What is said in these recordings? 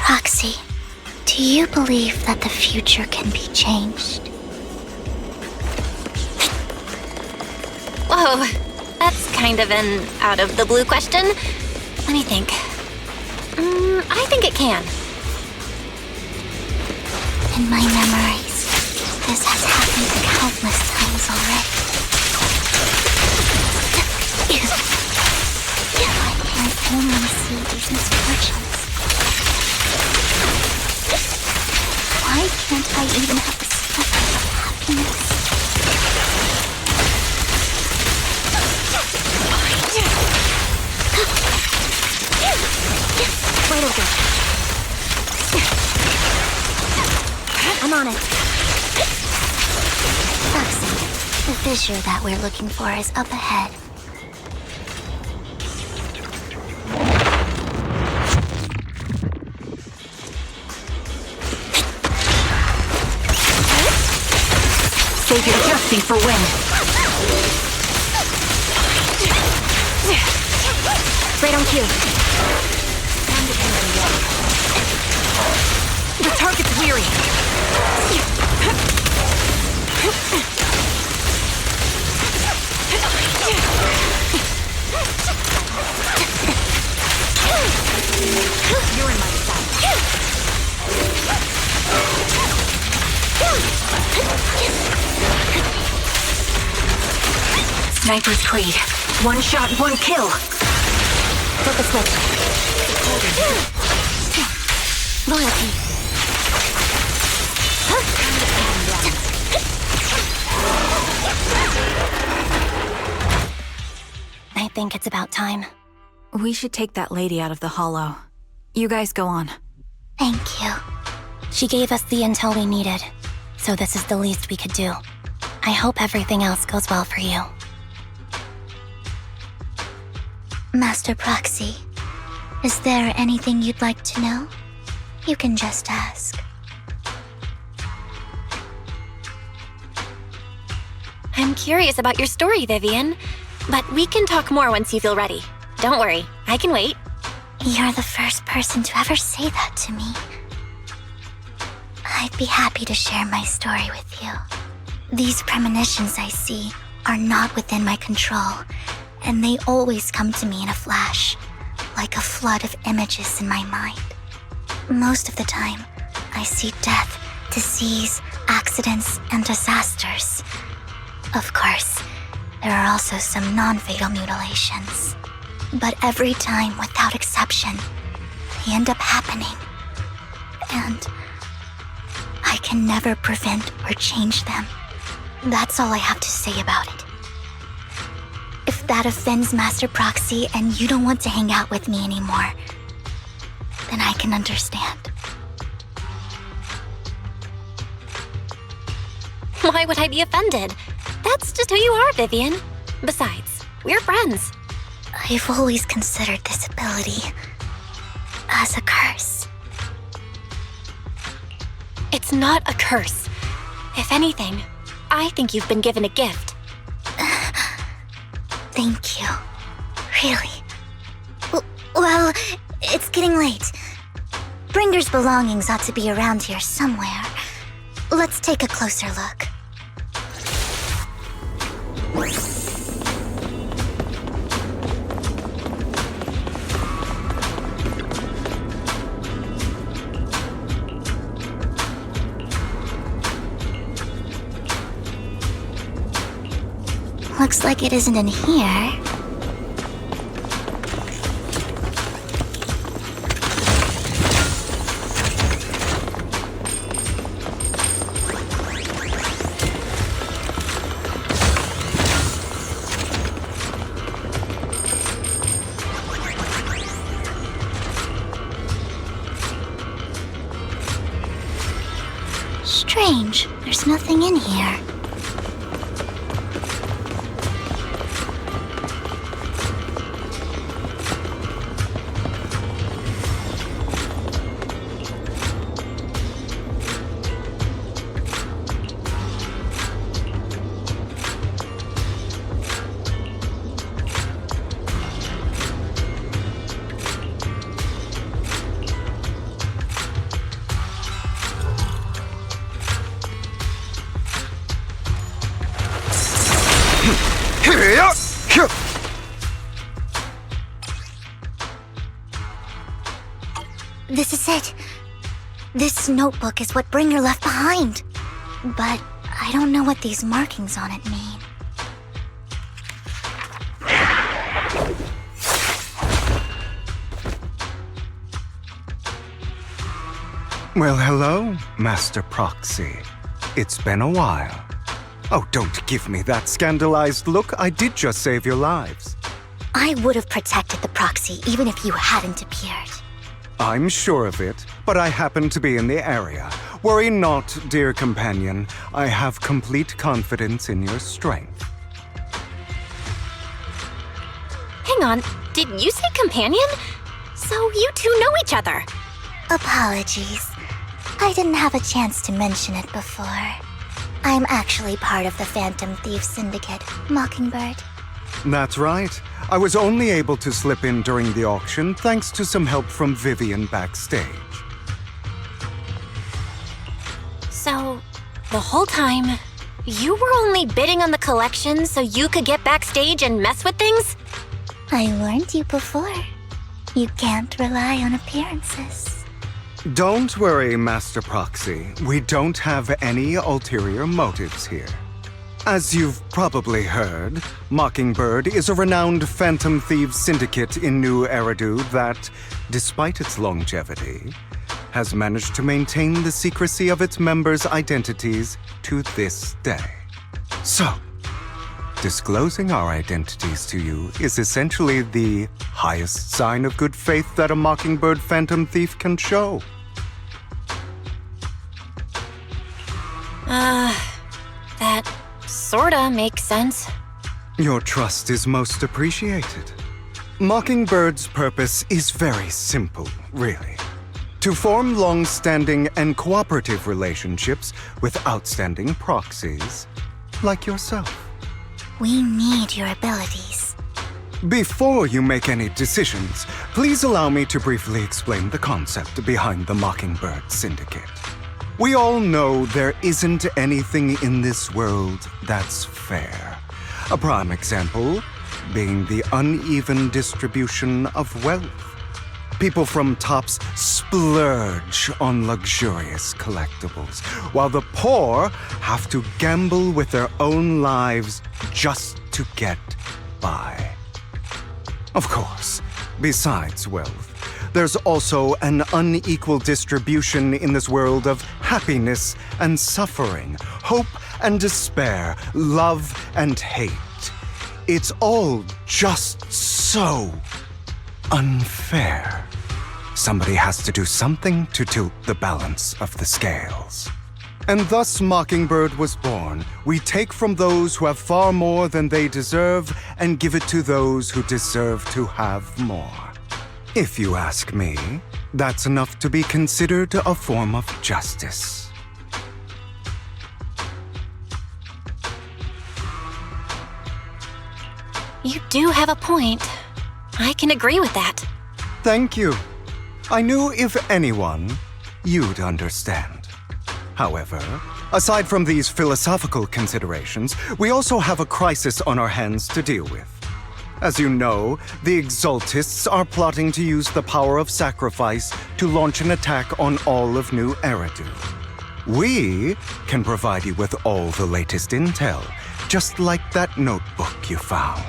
Proxy, do you believe that the future can be changed? Whoa, that's kind of an out-of-the-blue question. Let me think. I think it can. In my memories, this has happened countless times already. If I can only see these misfortunes, why can't I even have a sliver of happiness? Right over. I'm on it. Proxy, the fissure that we're looking for is up ahead. Save your adjusting for wind. Right on cue. The target's weary. You're in my sight. Sniper's Creed. One shot, one kill. Flip the switch. Loyalty. I think it's about time. We should take that lady out of the hollow. You guys go on. Thank you. She gave us the intel we needed, so this is the least we could do. I hope everything else goes well for you. Master Proxy, is there anything you'd like to know? You can just ask. I'm curious about your story, Vivian, but we can talk more once you feel ready. Don't worry, I can wait. You're the first person to ever say that to me. I'd be happy to share my story with you. These premonitions I see are not within my control, and they always come to me in a flash, like a flood of images in my mind. Most of the time, I see death, disease, accidents, and disasters. Of course, there are also some non-fatal mutilations. But every time, without exception, they end up happening. And I can never prevent or change them. That's all I have to say about it. If that offends Master Proxy and you don't want to hang out with me anymore, then I can understand. Why would I be offended? That's just who you are, Vivian. Besides, we're friends. I've always considered this ability as a curse. It's not a curse. If anything, I think you've been given a gift. Thank you. Really. Well, it's getting late. Bringer's belongings ought to be around here somewhere. Let's take a closer look. Looks like it isn't in here. Strange, there's nothing in here. This is it. This notebook is what Bringer left behind. But I don't know what these markings on it mean. Well, hello, Master Proxy. It's been a while. Oh, don't give me that scandalized look. I did just save your lives. I would have protected the proxy even if you hadn't appeared. I'm sure of it, but I happen to be in the area. Worry not, dear companion. I have complete confidence in your strength. Hang on, did you say companion? So you two know each other. Apologies. I didn't have a chance to mention it before. I'm actually part of the Phantom Thief Syndicate, Mockingbird. That's right. I was only able to slip in during the auction thanks to some help from Vivian backstage. So, the whole time, you were only bidding on the collection so you could get backstage and mess with things? I warned you before. You can't rely on appearances. Don't worry, Master Proxy. We don't have any ulterior motives here. As you've probably heard, Mockingbird is a renowned Phantom Thieves syndicate in New Eridu that, despite its longevity, has managed to maintain the secrecy of its members' identities to this day. So, disclosing our identities to you is essentially the highest sign of good faith that a Mockingbird Phantom Thief can show. That sorta makes sense. Your trust is most appreciated. Mockingbird's purpose is very simple, really. To form long-standing and cooperative relationships with outstanding proxies like yourself. We need your abilities. Before you make any decisions, please allow me to briefly explain the concept behind the Mockingbird Syndicate. We all know there isn't anything in this world that's fair. A prime example being the uneven distribution of wealth. People from tops splurge on luxurious collectibles, while the poor have to gamble with their own lives just to get by. Of course, besides wealth, there's also an unequal distribution in this world of happiness and suffering, hope and despair, love and hate. It's all just so unfair. Somebody has to do something to tilt the balance of the scales. And thus Mockingbird was born. We take from those who have far more than they deserve and give it to those who deserve to have more. If you ask me, that's enough to be considered a form of justice. You do have a point. I can agree with that. Thank you. I knew if anyone, you'd understand. However, aside from these philosophical considerations, we also have a crisis on our hands to deal with. As you know, the Exaltists are plotting to use the power of sacrifice to launch an attack on all of New Eridu. We can provide you with all the latest intel, just like that notebook you found.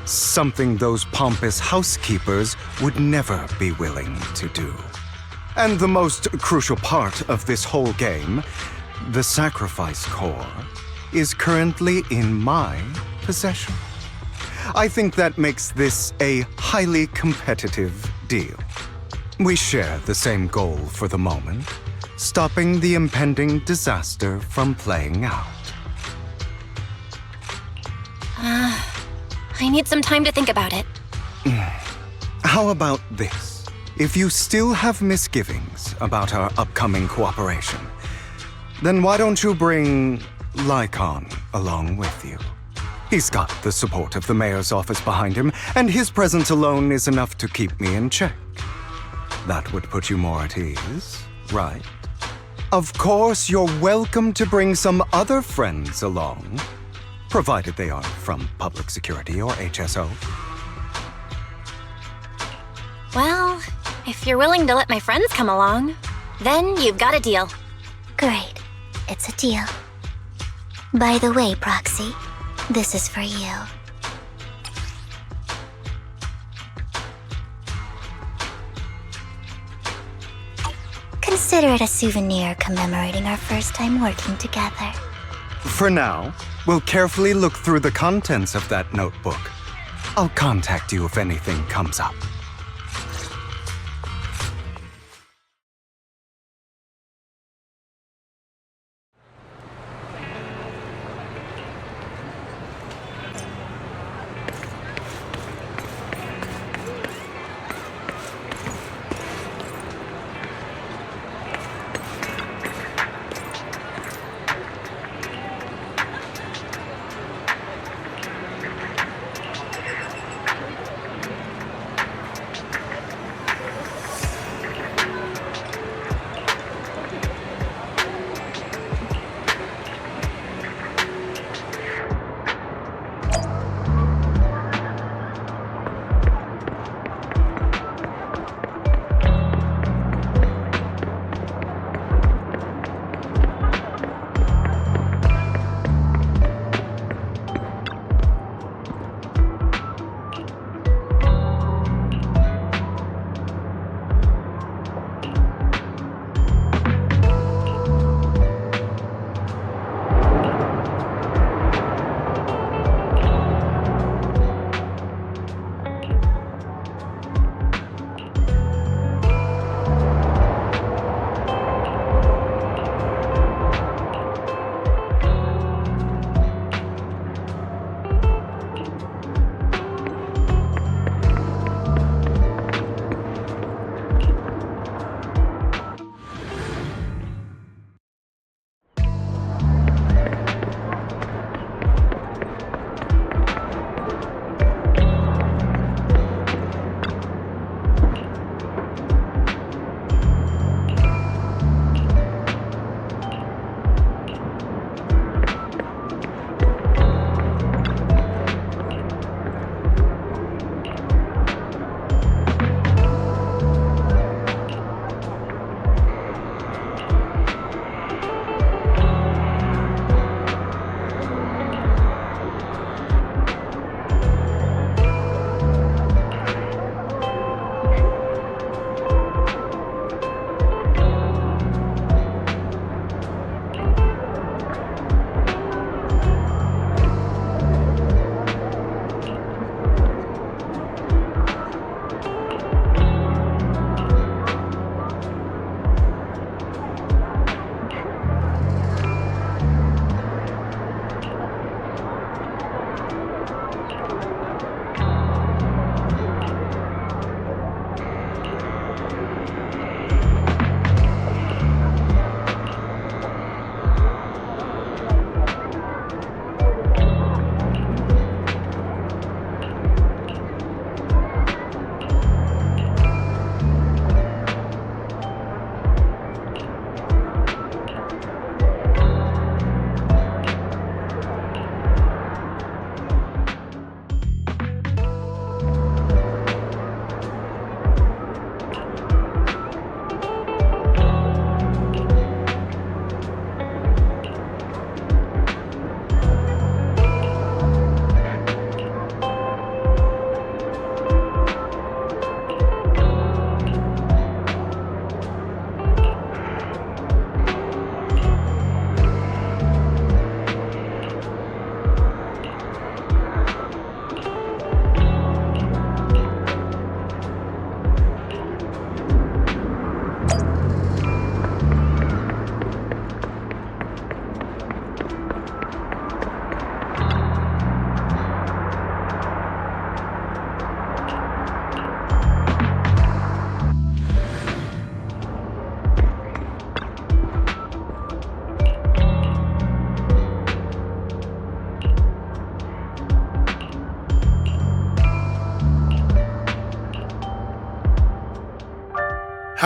Something those pompous housekeepers would never be willing to do. And the most crucial part of this whole game, the sacrifice core, is currently in my possession. I think that makes this a highly competitive deal. We share the same goal for the moment, stopping the impending disaster from playing out. I need some time to think about it. How about this? If you still have misgivings about our upcoming cooperation, then why don't you bring Lycaon along with you? He's got the support of the mayor's office behind him, and his presence alone is enough to keep me in check. That would put you more at ease, right? Of course, you're welcome to bring some other friends along, provided they aren't from public security or HSO. Well, If you're willing to let my friends come along, then you've got a deal. Great. It's a deal. By the way, Proxy, this is for you. Consider it a souvenir commemorating our first time working together. For now, we'll carefully look through the contents of that notebook. I'll contact you if anything comes up.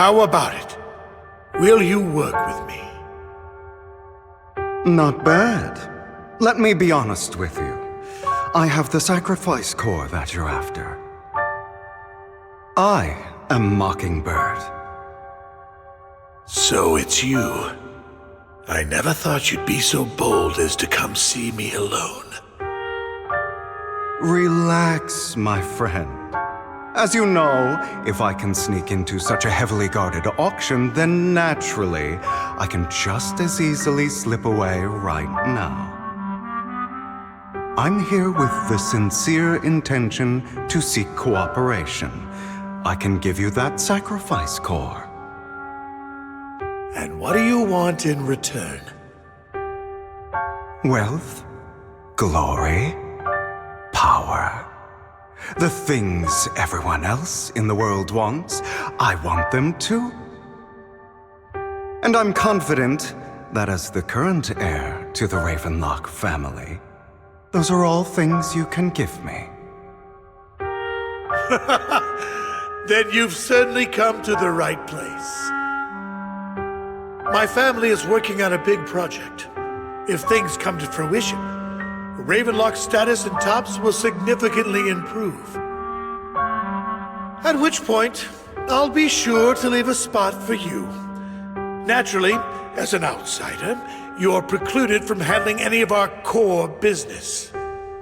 How about it? Will you work with me? Not bad. Let me be honest with you. I have the sacrifice core that you're after. I a Mockingbird. So it's you. I never thought you'd be so bold as to come see me alone. Relax, my friend. As you know, if I can sneak into such a heavily guarded auction, then naturally, I can just as easily slip away right now. I'm here with the sincere intention to seek cooperation. I can give you that sacrifice core. And what do you want in return? Wealth, glory, power. The things everyone else in the world wants, I want them too. And I'm confident that as the current heir to the Ravenlock family, those are all things you can give me. Then you've certainly come to the right place. My family is working on a big project. If things come to fruition, Ravenlock's status in Tops will significantly improve. At which point, I'll be sure to leave a spot for you. Naturally, as an outsider, you're precluded from handling any of our core business.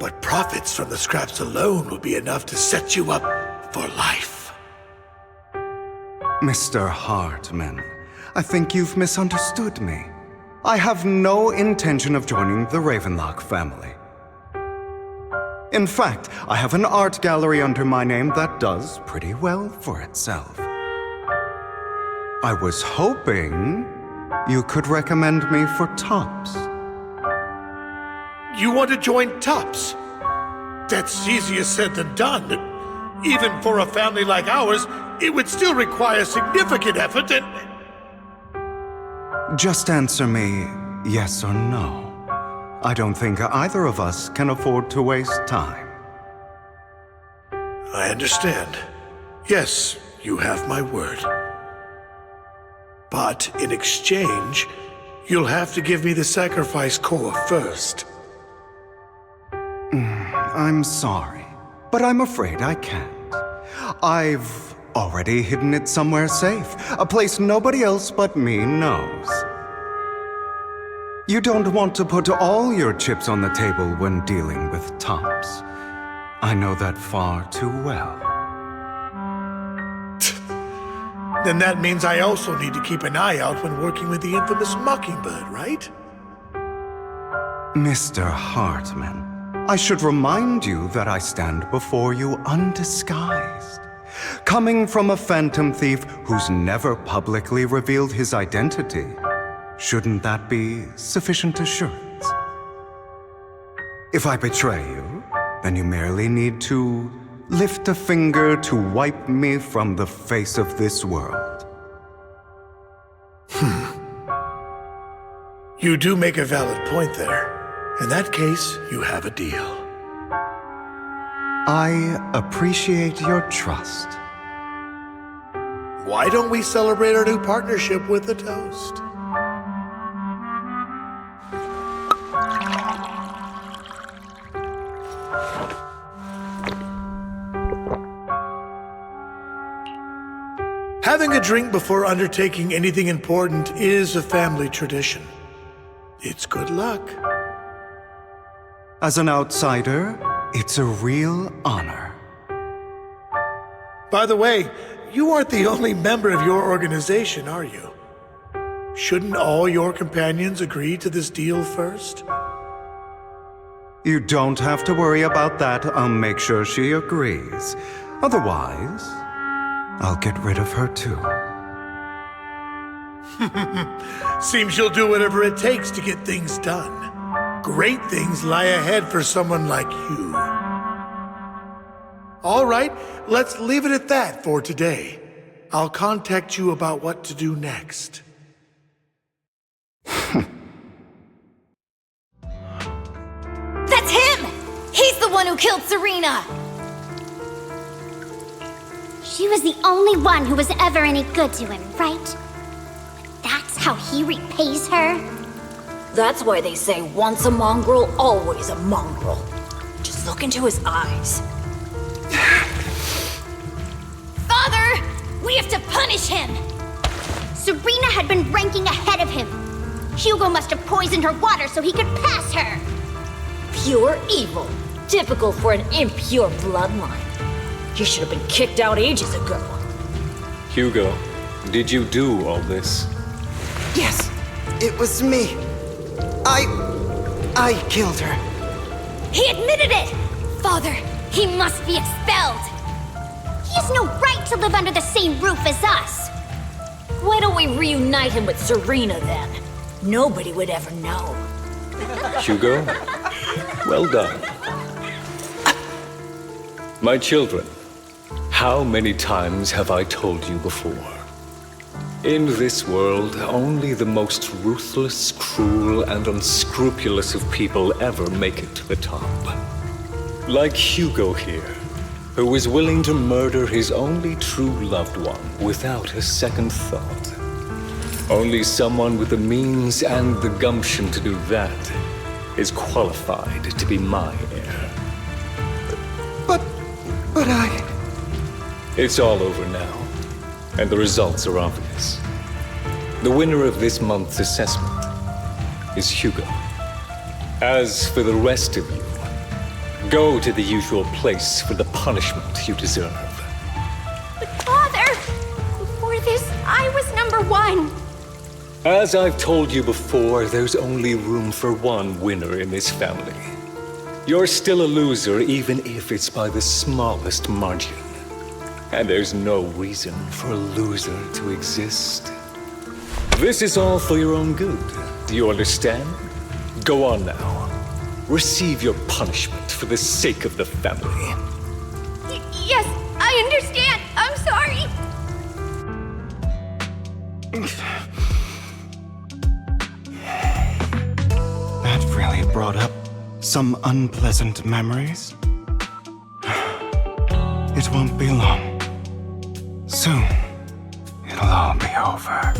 But profits from the scraps alone will be enough to set you up for life. Mr. Hartman, I think you've misunderstood me. I have no intention of joining the Ravenlock family. In fact, I have an art gallery under my name that does pretty well for itself. I was hoping you could recommend me for Tops. You want to join Tops? That's easier said than done. Even for a family like ours, it would still require significant effort and... Just answer me yes or no. I don't think either of us can afford to waste time. I understand. Yes, you have my word. But in exchange, you'll have to give me the sacrifice core first. I'm sorry, but I'm afraid I can't. I've already hidden it somewhere safe, a place nobody else but me knows. You don't want to put all your chips on the table when dealing with Tops. I know that far too well. Then that means I also need to keep an eye out when working with the infamous Mockingbird, right? Mr. Hartman, I should remind you that I stand before you undisguised. Coming from a phantom thief who's never publicly revealed his identity, shouldn't that be sufficient assurance? If I betray you, then you merely need to lift a finger to wipe me from the face of this world. You do make a valid point there. In that case, you have a deal. I appreciate your trust. Why don't we celebrate our new partnership with a toast? Having a drink before undertaking anything important is a family tradition. It's good luck. As an outsider, it's a real honor. By the way, you aren't the only member of your organization, are you? Shouldn't all your companions agree to this deal first? You don't have to worry about that. I'll make sure she agrees. Otherwise, I'll get rid of her too. Seems you'll do whatever it takes to get things done. Great things lie ahead for someone like you. All right, let's leave it at that for today. I'll contact you about what to do next. That's him! He's the one who killed Serena! She was the only one who was ever any good to him, right? That's how he repays her? That's why they say once a mongrel, always a mongrel. Just look into his eyes. Father! We have to punish him! Serena had been ranking ahead of him. Hugo must have poisoned her water so he could pass her. Pure evil. Typical for an impure bloodline. You should have been kicked out ages ago. Hugo, did you do all this? Yes, it was me. I killed her. He admitted it! Father, he must be expelled. He has no right to live under the same roof as us. Why don't we reunite him with Serena then? Nobody would ever know. Hugo, well done. My children, how many times have I told you before? In this world, only the most ruthless, cruel, and unscrupulous of people ever make it to the top. Like Hugo here, who was willing to murder his only true loved one without a second thought. Only someone with the means and the gumption to do that is qualified to be my heir. But I... It's all over now, and the results are obvious. The winner of this month's assessment is Hugo. As for the rest of you, go to the usual place for the punishment you deserve. But Father, before this, I was #1. As I've told you before, there's only room for one winner in this family. You're still a loser, even if it's by the smallest margin. And there's no reason for a loser to exist. This is all for your own good. Do you understand? Go on now. Receive your punishment for the sake of the family. Yes, I understand. I'm sorry. That really brought up some unpleasant memories. It won't be long. Soon, it'll all be over.